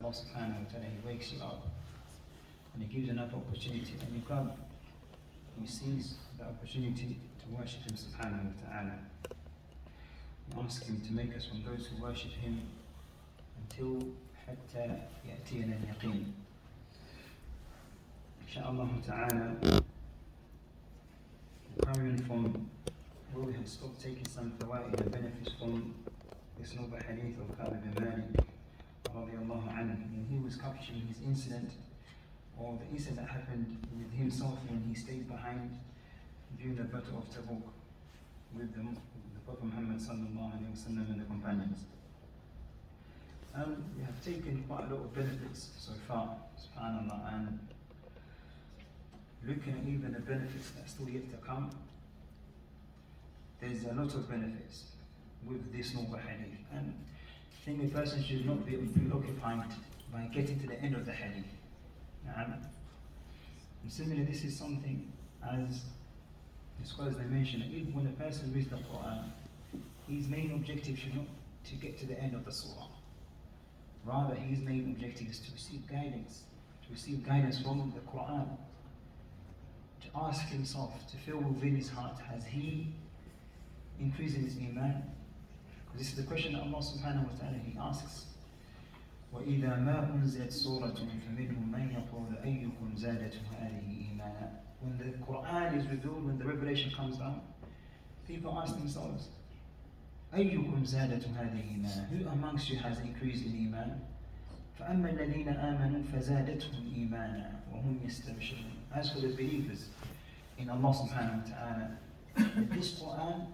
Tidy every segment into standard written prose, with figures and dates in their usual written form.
Allah subhanahu wa ta'ala, He wakes you up and He gives another opportunity, and you grab, you seize the opportunity to worship Him subhanahu wa ta'ala. We ask Him to make us from those who worship Him until حتى يأتينا اليقين. Insha'Allah ta'ala, carry on from where we have stopped, taking some fawaid and benefits from this noble hadith of Ka'b bin Malik radiyallahu anhu. When he was capturing his incident, or the incident that happened with himself when he stayed behind during the battle of Tabuk with the Prophet Muhammad sallallahu alayhi wa sallam and the companions. And we have taken quite a lot of benefits so far, subhanAllah, and looking at even the benefits that are still yet to come, there's a lot of benefits with this noble hadith. And I think a person should not be preoccupied by getting to the end of the hadith. And similarly, this is something, as the scholars they mention, even when a person reads the Quran, his main objective should not to get to the end of the surah. Rather, his main objective is to receive guidance from the Quran, to ask himself, to feel within his heart, has he increased in his iman? Because this is the question that Allah subhanahu wa ta'ala, He asks. وَإِذَا مَا أُنزِلَتْ سُورَةٌ فَمِنْهُمْ مَنْ يَقُولُ أَيُّكُمْ زَادَتْهُ هَذِهِ إِيمَانًا. When the Quran is revealed, when the revelation comes down, people ask themselves, أَيُّكُمْ زَادَتْهُ هَذِهِ إِيمَانًا. Who amongst you has increased in iman? فَأَمَّا الَّذِينَ آمَنُوا فَزَادَتْهُمْ إِيمَانًا وَهُمْ يَسْتَبْشِرُونَ. As for the believers in Allah subhanahu wa ta'ala, this Quran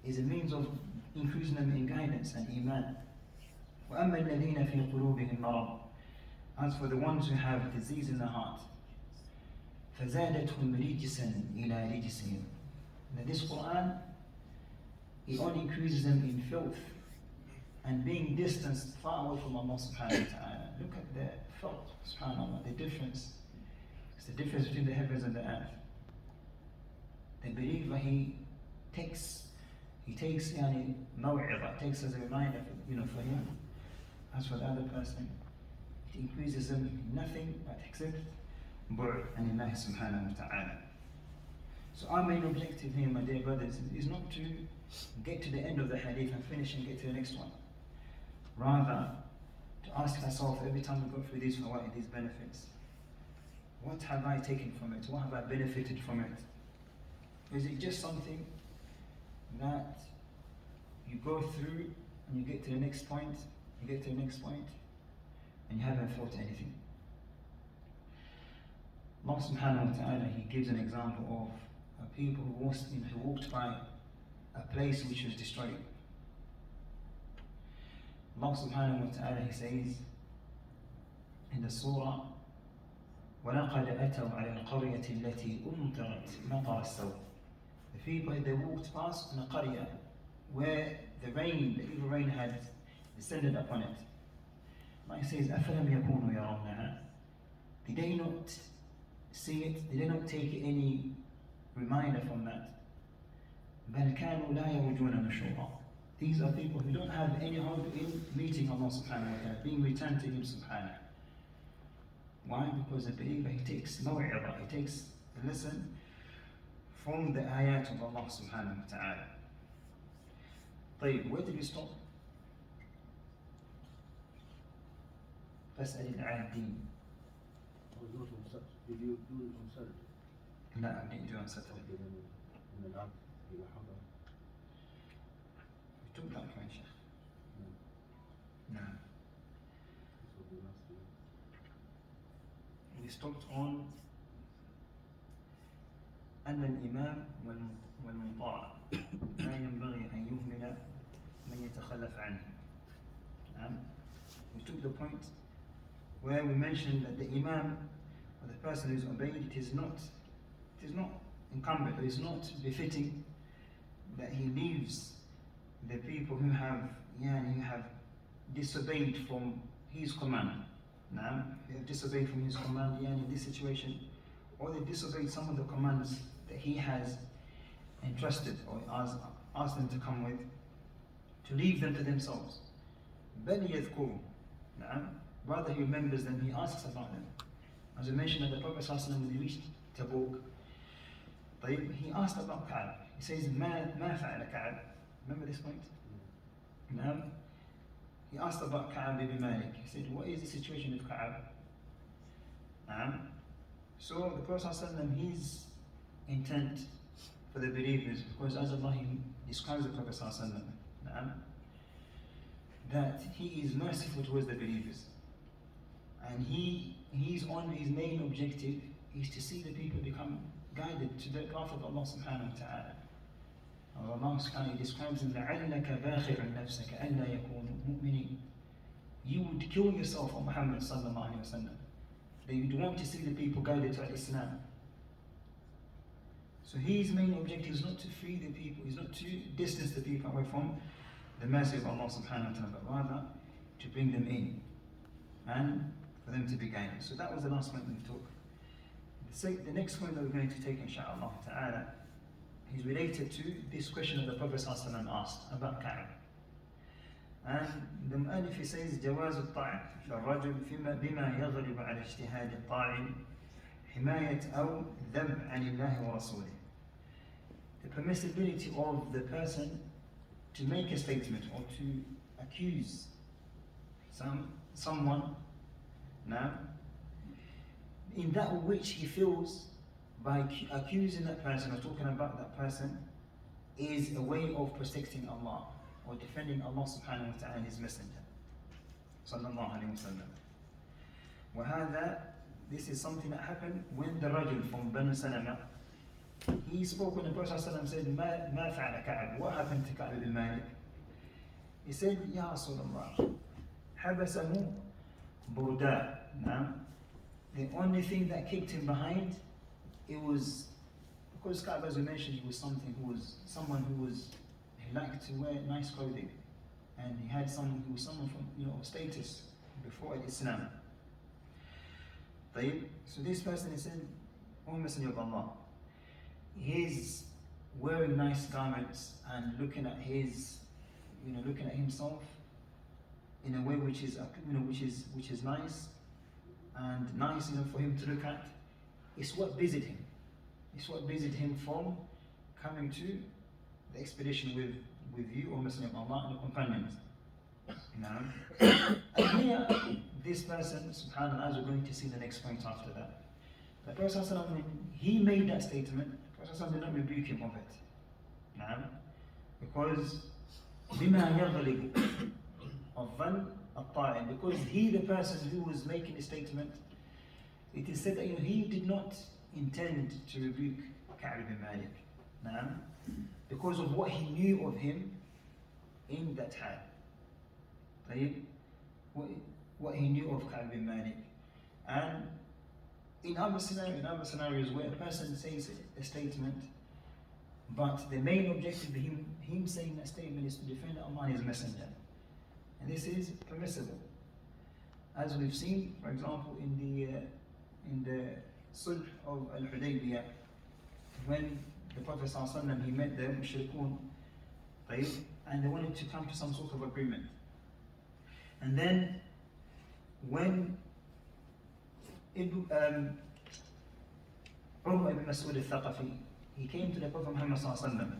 is a means of increasing them in guidance and iman. وَأَمَّا الَّذِينَ فِي قُلُوبِهِمْ مَرَضٌ. As for the ones who have disease in the heart, فَزَادَتْهُمْ رِجْسًا إِلَى رِجْسِهِمْ. Now this Quran, it only increases them in filth and being distanced far away from Allah subhanahu wa ta'ala. Look at the filth, subhanAllah, the difference. It's the difference between the heavens and the earth. The believer, he takes maw'idah, takes as a reminder for him. As for the other person, it increases them in nothing but except bu'd and Allah subhanahu wa ta'ala. So our main objective here, my dear brothers, is not to get to the end of the hadith and finish and get to the next one. Rather, to ask ourselves every time we go through these fawaid, these benefits, what have I taken from it? What have I benefited from it? Is it just something that you go through and you get to the next point, and you haven't felt anything? Allah subhanahu wa ta'ala, He gives an example of people who walked by a place which was destroyed. Allah subhanahu wa ta'ala, He says in the surah, وَلَقَدْ أَتَوْا عَلَى الْقَرْيَةِ الَّتِي أُمْطِرَتْ مَطَرَ السَّوْءِ. The people, they walked past in a qaryah where the evil rain had descended upon it. Like it says, أَفَلَمْ يَكُونُوا يَرَوْنَهَا. Did they not see it? Did they not take any reminder from that? بَلْ كَانُوا لَا يَرْجُونَ نُشُورًا. These are people who don't have any hope in meeting Allah subhanahu wa ta'ala, being returned to Him subhanahu. Why? Because the believer, he takes maw'idah, he takes the lesson from the ayat of Allah subhanahu wa ta'ala. طيب, where did we stop? فَاسْأَلِ الْعَادِينَ. Did you do it on Saturday? No, I didn't do it on Saturday. We took that point, Sheikh. No. We stopped on أن الإمام والمطاع لا ينبغي أن يهمل من يتخلف عنه. We took the point where we mentioned that the Imam, or the person who is obeyed, it is not incumbent, or it is not befitting that he leaves the people who have disobeyed from his command. Now, they have disobeyed from his command in this situation, or they disobeyed some of the commands that he has entrusted or asked them to come with, to leave them to themselves. بَلْ يَذْكُرُوا. rather he remembers them, he asks about them. As we mentioned, that the Prophet ﷺ, when he reached Tabuk, he asked about Ka'b. He says, ما فعل كعب. Remember this point? He asked about Ka'b ibn Malik. He said, what is the situation with Ka'b? So the Prophet ﷺ, his intent for the believers, because as Allah describes the Prophet ﷺ, that he is merciful towards the believers. And his main objective is to see the people become guided to the path of Allah subhanahu wa ta'ala. Allah subhanahu wa ta'ala describes him, لَعَلَّكَ بَاخِعٌ نَفْسَكَ أَلَّا يَكُونُوا مُؤْمِنِينَ. You would kill yourself, O Muhammad sallallahu alayhi wa sallam, that you would want to see the people guided to Islam. So his main objective is not to free the people, is not to distance the people away from the mercy of Allah subhanahu wa ta'ala, but rather to bring them in and for them to be guided. So that was the last point we took. The next point that we're going to take, inshaAllah ta'ala, is related to this question that the Prophet ﷺ asked about Ka'b. And the Mu'allif says, جواز الطاعة للرجل بما يغلب على اجتهاد الطاعن حماية أو ذب عن الله ورسوله. The permissibility of the person to make a statement or to accuse someone now in that which he feels by accusing that person or talking about that person is a way of protecting Allah or defending Allah subhanahu wa ta'ala and His Messenger sallallahu alayhi wa sallam. وهذا, this is something that happened when the Rajul from Banu Salama, he spoke when the Prophet said, ما فعل كعب, what happened to Ka'b ibn Malik? He said, Ya Rasulullah, حبسه برداء. The only thing that kicked him behind, it was because Ka'b, as we mentioned, he was someone who liked to wear nice clothing, and he was someone from status before Islam. So this person, he said, O Messenger of Allah, he's wearing nice garments and looking at himself in a way which is nice and nice for him to look at. It's what busied him. It's what busied him from coming to the expedition with you, O Messenger of Allah, and the companions. And here, this person, subhanAllah, as we're going to see the next point after that, the Prophet ﷺ, when he made that statement, the Prophet ﷺ did not rebuke him of it. Because بِمَا يَغْلِبُ الظَّنِّ الطَّاعِنِ, because he, the person who was making the statement, it is said that he did not intend to rebuke Ka'b ibn Malik, because of what he knew of him in that time. What he knew of Ka'b ibn Malik. And in other scenarios where a person says a statement, but the main objective of him saying that statement is to defend Allah and His Messenger. And this is permissible. As we've seen, for example, in the Sulh of Al-Hudaybiyah, when the Prophet ﷺ, he met the mushrikun, and they wanted to come to some sort of agreement. And then when Urwa ibn Mas'ud al-Thaqafi, he came to the Prophet Muhammad ﷺ,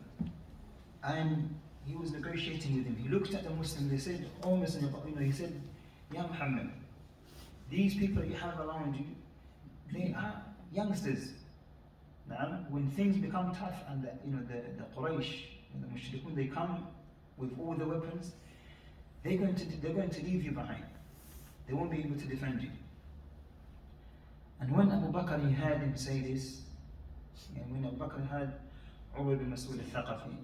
and he was negotiating with him. He looked at the Muslims, they said, "Oh Messenger of Allah," he said, "Ya Muhammad, these people that you have around you, they are youngsters. Now, when things become tough and the Quraysh, the mushrikun, they come with all the weapons, they're going to leave you behind. They won't be able to defend you." And when Abu Bakr heard him say this, and when Abu Bakr heard Urwa ibn Mas'ud al-Thaqafi,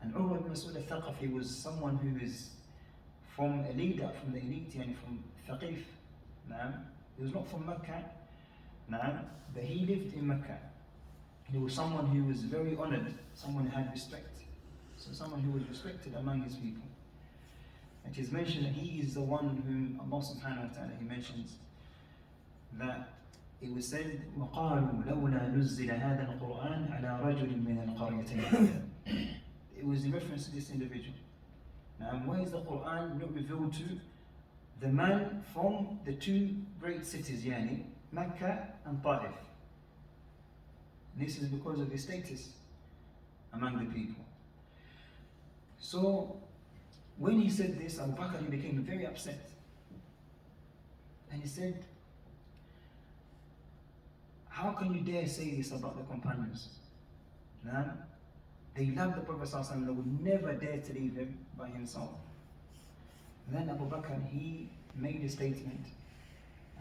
and Urwa ibn Mas'ud al-Thaqafi was someone who is from a leader, from the elite, and from Thaqif. He was not from Mecca, but he lived in Mecca. He was someone who was very honored, someone who had respect. So someone who was respected among his people. It is mentioned that he is the one whom Allah subhanahu wa ta'ala, he mentions that it was said, وَقَالُوا لَوْلَا نُزِّلَ هَذَا الْقُرْآنَ عَلَى رَجُلٍ مِنَ الْقَرْيَتَيْنِ. It was in reference to this individual. Now, why is the Quran not revealed to the man from the two great cities, yani Mecca and Ta'if. This is because of his status among the people. So when he said this, Abu Bakr became very upset. And he said, how can you dare say this about the companions? Now, they love the Prophet ﷺ, they would never dare to leave him by himself. And then Abu Bakr, he made a statement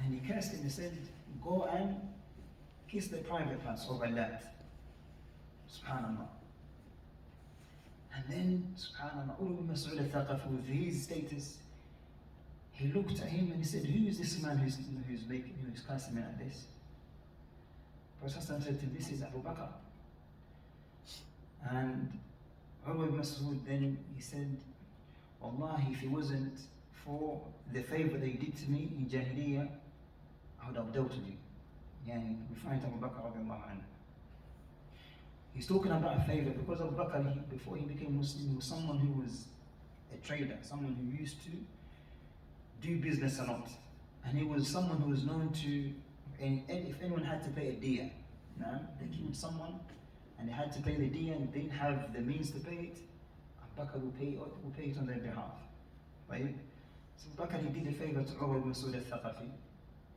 and he cursed him and said, go and kiss the private parts of Allah. Subhanallah. And then, subhanallah, Ibn Mas'ud al-Thaqafi, with his status, he looked at him and he said, who is this man who's cursing me like this? Prophet said to him, this is Abu Bakr. And Ibn Mas'ud then, he said, Wallahi, if it wasn't for the favor they did to me in Jahiliyyah, I would have doubted you. Yani, we find Abu Bakr radiallahu anhu. He's talking about a favor because Abu Bakr, before he became Muslim, he was someone who was a trader, someone who used to do business a lot. And he was someone who was known to, and if anyone had to pay a diya, they killed someone and they had to pay the diya and didn't have the means to pay it, Abu Bakr will pay it on their behalf. Right? So Abu Bakr, he did a favor to Urwa ibn Mas'ud al-Thaqafi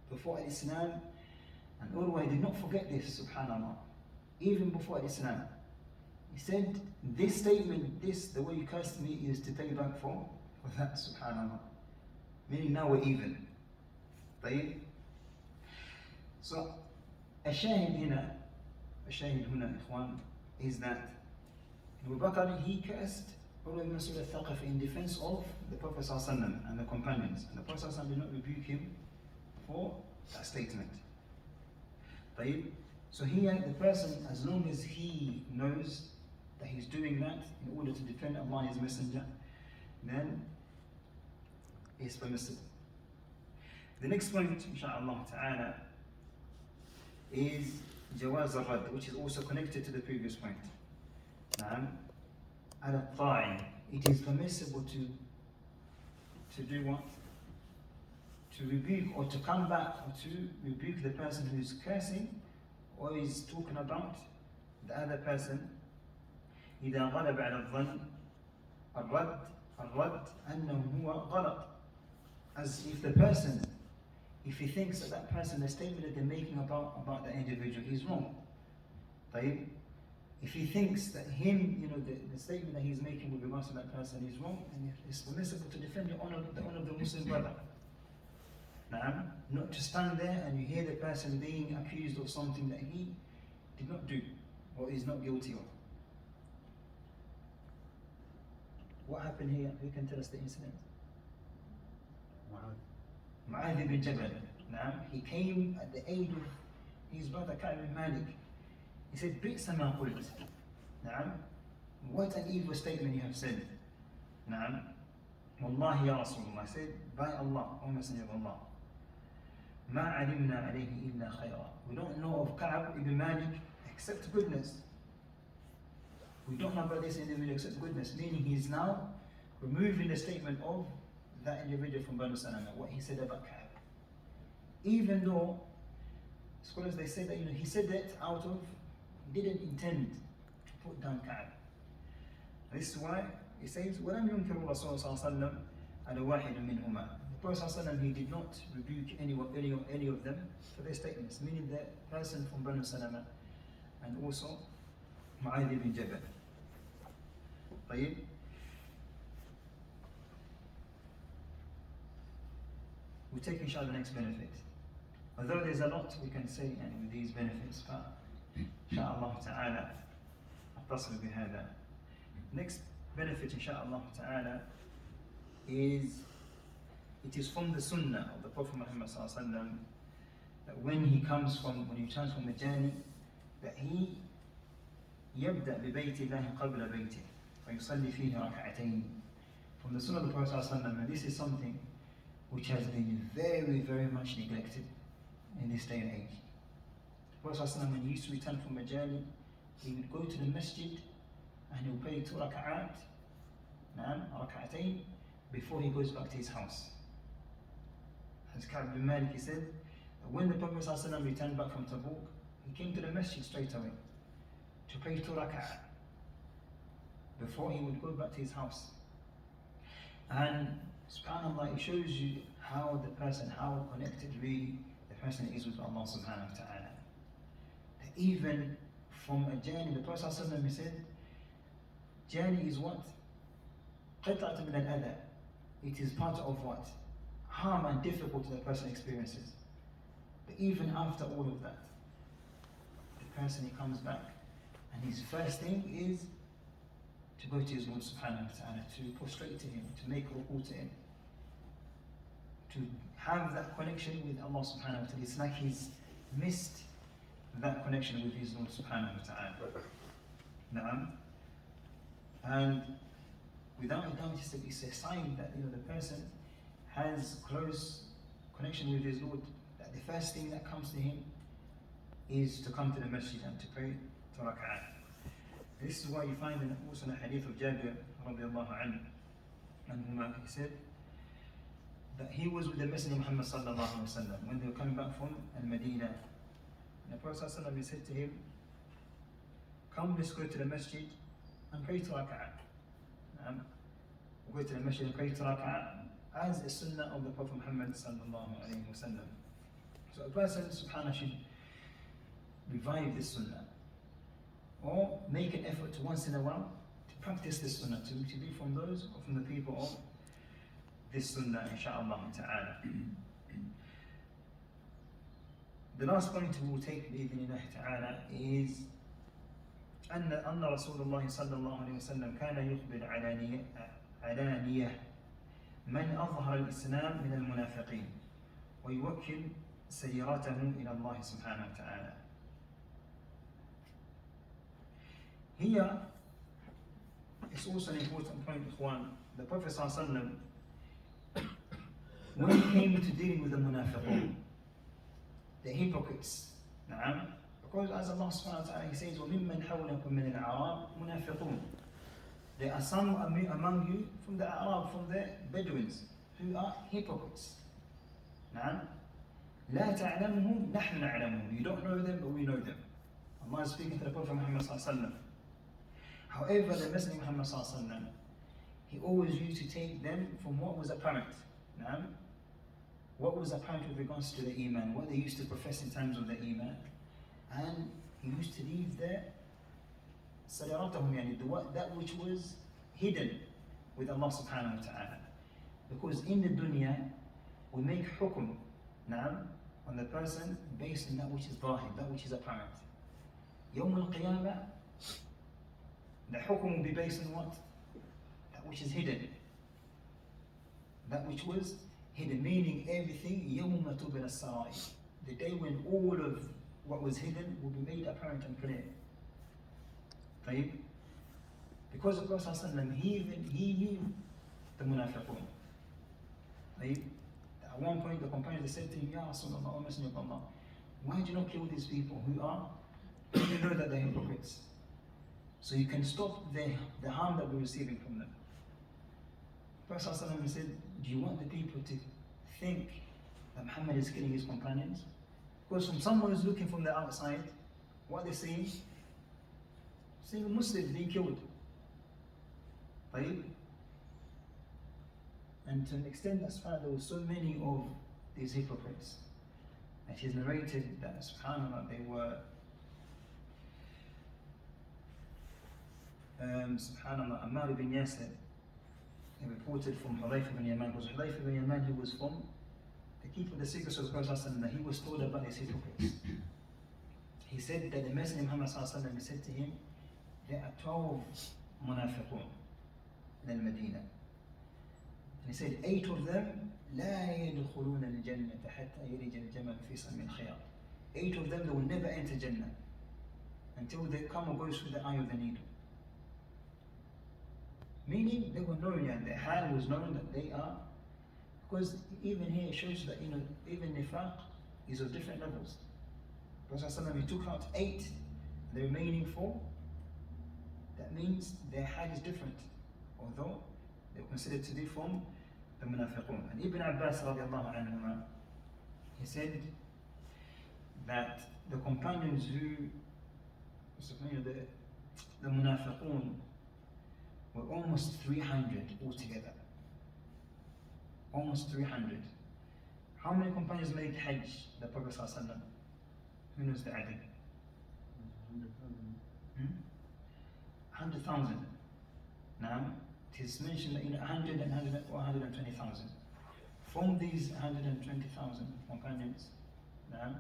before Islam, and Urwa did not forget this, subhanallah. Even before Islam, he said, this statement, the way you cursed me is to pay back for that, subhanallah. Meaning now we're even. Right? So, الشاهد هنا إخوان, is that Abu Bakr, he cursed Urwa ibn Mas'ud al-Thaqafi in defense of the Prophet ﷺ and the companions. And the Prophet ﷺ did not rebuke him for that statement. Right? So here, the person, as long as he knows that he's doing that in order to defend Allah and His Messenger, then it's permissible. The next point, inshaAllah ta'ala, is Jawaz al-Rad, which is also connected to the previous point. Al-Ta'i, it is permissible to do what? To rebuke or to come back or to rebuke the person who is cursing or is talking about the other person. إذا غلب على الظن الرد أنه هو غلط. As if the person, if he thinks that person, the statement that they're making about the individual is wrong. Right? If he thinks that him, the statement that he's making with regards to that person is wrong, then it's permissible to defend the honor of the Muslim brother. Not to stand there and you hear the person being accused of something that he did not do or is not guilty of. What happened here? Who can tell us the incident? Mu'adh ibn Jabal. He came at the aid of his brother Ka'b ibn Malik. He said, بِئْسَ مَا قُلْتَ. What an evil statement you have said. Wallahi ya Rasulullah. I said, by Allah, O Messenger of Allah. مَا عَلِمْنَا عَلَيْهِ إِلَّا خَيْرًا. We don't know of Ka'b ibn Malik except goodness. We don't know about this individual except goodness. Meaning he is now removing the statement of that individual from Banu Salama, what he said about Ka'b. Even though scholars, they say that he said that he didn't intend to put down Ka'b. This is why he says, وَلَمْ يُنْكِرُ الرَّسُولُ صَلَّى اللَّهُ عَلَيْهِ وسلم عَلَى وَاحِدٍ مِّنْهُمَا. The Prophet ﷺ, he did not rebuke any of them for their statements, meaning the person from Banu Salama and also Mu'adh ibn Jabal. طيب. We'll take inshallah the next benefit. Although there's a lot we can say with these benefits, but inshallah ta'ala أتصل بهذا. Next benefit inshallah ta'ala is, it is from the sunnah of the Prophet Muhammad sallallahu alaihi wasallam that when he returns from the journey, that he يبدأ ببيت الله قبل بيته فيصلي فيه ركعتين. From the sunnah of the Prophet sallallahu alaihi wasallam, and this is something which has been very, very much neglected in this day and age. The Prophet ﷺ, when he used to return from a journey, he would go to the masjid and he would pray 2 rak'at, rak'atayn, before he goes back to his house. as Ka'b bin Malik, he said, when the Prophet ﷺ returned back from Tabuk, he came to the masjid straight away to pray 2 rak'ah before he would go back to his house. And subhanAllah, it shows you how connected really the person is with Allah subhanahu wa ta'ala. That even from a journey, the Prophet ﷺ said, journey is what? قطعة من الأذى. It is part of what? Harm and difficulty the person experiences. But even after all of that, the person, he comes back and his first thing is to go to his Lord subhanahu wa ta'ala, to prostrate to him, to make ruku to him, to have that connection with Allah subhanahu wa ta'ala. It's like he's missed that connection with his Lord subhanahu wa ta'ala. Na'am. And without a doubt, it's a sign that the person has close connection with his Lord, that the first thing that comes to him is to come to the masjid and to pray 2 rak'ah. This is why you find also in the hadith of Jabir radiallahu anhu, he said that he was with the Messenger Muhammad sallallahu alaihi wasallam when they were coming back from Madina. And the Prophet sallallahu alaihi wasallam said to him, come, let's go to the masjid and pray 2 rak'ah. We'll go to the masjid and pray 2 rak'ah as a sunnah of the Prophet Muhammad sallallahu alaihi wasallam. So a person subhanAllah should revive this sunnah, or make an effort to once in a while to practice this sunnah, to be from those or from the people of this sunnah, insha'Allah ta'ala. The last point we will take بإذن ta'ala is أن رسول الله صلى الله عليه وسلم كان يخبر علانية من أظهر الإسلام من المنافقين ويوكل سيراته إلى الله سبحانه وتعالى. Here, it's also an important point, Ikhwan. The Prophet ﷺ, when he came to dealing with the munafiqun, the hypocrites, because as Allah subhanahu wa ta'ala, he says, وَمِمَّنْ حَوْلَكُم مِّنَ الْأَعْرَابِ مُنَافِقُونَ. There are some among you from the Arab, from the Bedouins, who are hypocrites. لَا تَعْلَمُهُمْ نَحْنُ نَعْلَمُهُمْ. You don't know them, but we know them. Allah is speaking to the Prophet Muhammad sallallahu alaihi wasallam. However, the Messenger Muhammad sallallahu alaihi wasallam, he always used to take them from what was apparent. What was apparent with regards to the Iman, what they used to profess in terms of the Iman. And he used to leave there that which was hidden with Allah subhanahu wa ta'ala. Because in the dunya, we make hukum on the person based on that which is zahir, that which is apparent. Yawm al-Qiyamah, the hukum will be based on what? That which is hidden. That which was hidden, meaning everything, yawma tubila as-sarair. The day when all of what was hidden will be made apparent and clear. Right? Because of Prophet ﷺ, he knew the munafiqun. Right? At one point, the companions said to him, Ya Rasulullah, O Messenger of Allah, why do you not kill these people who you know that they're hypocrites? So you can stop the harm that we're receiving from them. Prophet ﷺ said, do you want the people to think that Muhammad is killing his companions? Because from someone who's looking from the outside, what they're seeing Muslims being killed. Right? And to an extent, that's why there were so many of these hypocrites. It is narrated that, subhanAllah, they were subhanAllah, Ammar ibn Yasir, he reported from Hudayfa ibn Yaman, because Hudayfa ibn Yaman, he was from the keeper of the secrets of the Prophet ﷺ, that he was told about these hypocrites. He said that the Messenger Muhammad ﷺ said to him, there are 12 munafiqun in Madina. And he said, 8 of them لا يدخلون الجنة حتى يلج الجمل في سم الخياط. 8 of them, they will never enter Jannah until they come or go through the eye of the needle. Meaning they were known, and their hal was known that they are, because even here it shows that even nifaq is of different levels. Prophet ﷺ, he took out 8, the remaining 4. That means their hal is different, although they were considered to be from the munafiqun. And Ibn Abbas radiallahu anhuma, he said that the companions who, the munafiqun, were almost 300 altogether. Almost 300. How many companions made Hajj? The Prophet ﷺ? Who knows the adad? 100,000. Now, it is mentioned that 100 and 120,000. From these 120,000 companions, now,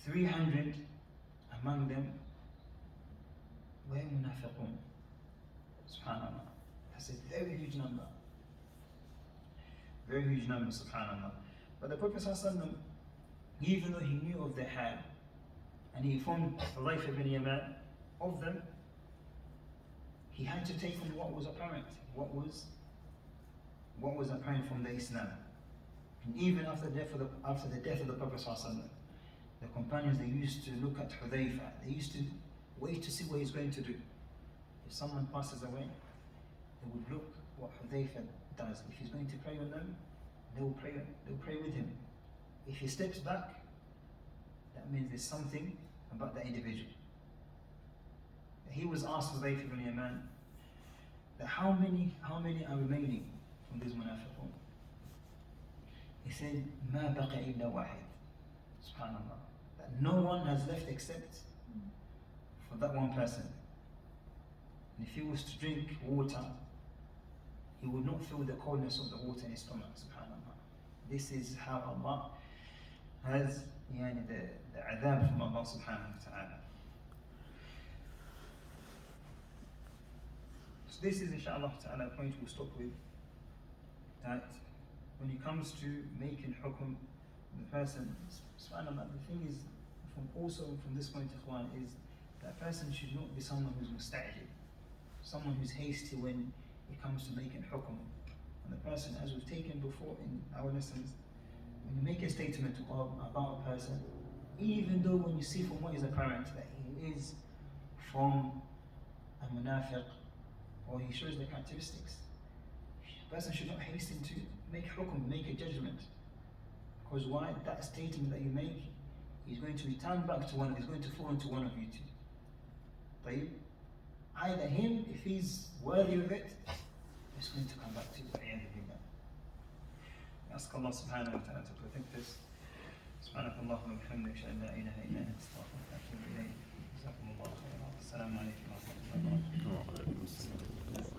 300 among them were munafiqun. Subhanallah. That's a very huge number. Very huge number, subhanallah. But the Prophet ﷺ, even though he knew of their hal, and he informed Hudayfa ibn Yaman of them, he had to take on what was apparent, what was apparent from the Islam. And even after the death of the Prophet ﷺ, the companions, they used to look at Hudayfa, they used to wait to see what he's going to do. If someone passes away, they would look what Hudayfa does. If he's going to pray on them, they will pray with him. If he steps back, that means there's something about that individual. He was asked Hudayfa ibn Yaman that how many are remaining from these munafiqun? He said, Ma baqa illa wahid. Subhanallah. That no one has left except for that one person. And if he was to drink water, he would not feel the coldness of the water in his stomach. Subhanallah. This is how Allah has the adhab from Allah subhanahu wa ta'ala. So this is inshallah ta'ala a point we'll stop with. That when it comes to making hukum, the person, subhanallah, the thing is, from this point of one, is that person should not be someone who's musta'jil, someone who's hasty when it comes to making hukum. And the person, as we've taken before in our lessons, when you make a statement about a person, even though when you see from what is apparent that he is from a munafiq, or he shows the characteristics, the person should not hasten to make hukum, make a judgment. Because why? That statement that you make is going to return back to is going to fall into one of you two. But either him, if he's worthy of it, it's going to come back to you at the end of the day. Ask Allah subhanahu wa ta'ala to protect us. سبحانك اللهم وبحمدك اشهد ان لا اله الا انت استغفرك واتوب اليك. جزاكم الله خيرا. السلام عليكم ورحمه الله وبركاته.